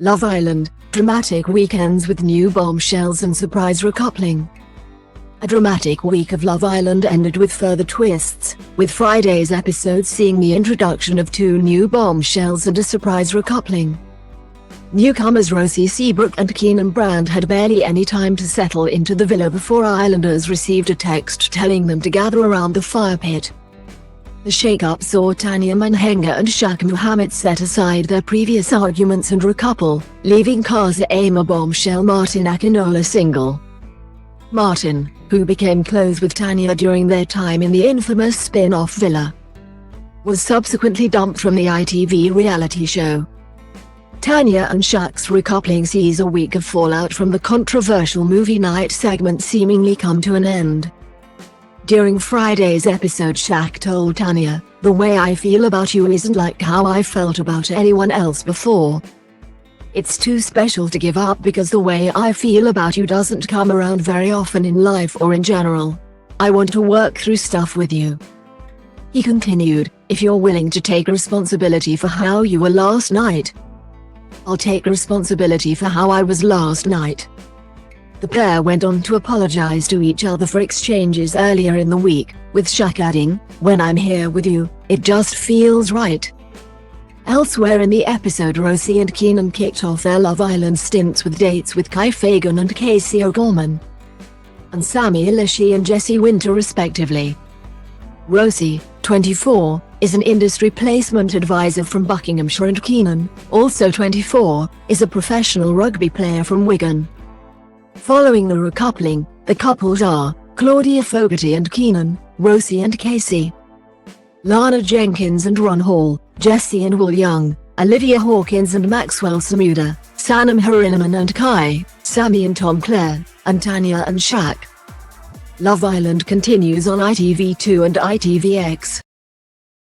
Love Island, dramatic weekends with new bombshells and surprise recoupling. A dramatic week of Love Island ended with further twists, with Friday's episode seeing the introduction of 2 new bombshells and a surprise recoupling. Newcomers Rosie, Seabrook and Keanan had barely any time to settle into the villa before Islanders received a text telling them to gather around the fire pit. The shake-up saw Tanya, Manhenga and Shaq set aside their previous arguments and recouple, leaving Casa Amor bombshell Martin Akinola single. Martin, who became close with Tanya during their time in the infamous spin-off villa, was subsequently dumped from the ITV reality show. Tanya and Shaq's recoupling sees a week of fallout from the controversial movie night segment seemingly come to an end. During Friday's episode, Shaq told Tanya, "The way I feel about you isn't like how I felt about anyone else before. It's too special to give up because the way I feel about you doesn't come around very often in life or in general. I want to work through stuff with you." He continued, "If you're willing to take responsibility for how you were last night, I'll take responsibility for how I was last night." The pair went on to apologize to each other for exchanges earlier in the week, with Shaq adding, "When I'm here with you, it just feels right." Elsewhere in the episode, Rosie and Keanan kicked off their Love Island stints with dates with Kai Fagan and Casa Amor, and Sammy Elishi and Jesse Winter respectively. Rosie, 24, is an industry placement advisor from Buckinghamshire, and Keanan, also 24, is a professional rugby player from Wigan. Following the recoupling, the couples are Claudia Fogarty and Keanan, Rosie and Casey, Lana Jenkins and Ron Hall, Jesse and Will Young, Olivia Hawkins and Maxwell Samuda, Sanam Harinaman and Kai, Sammy and Tom Clare, and Tanya and Shaq. Love Island continues on ITV2 and ITVX.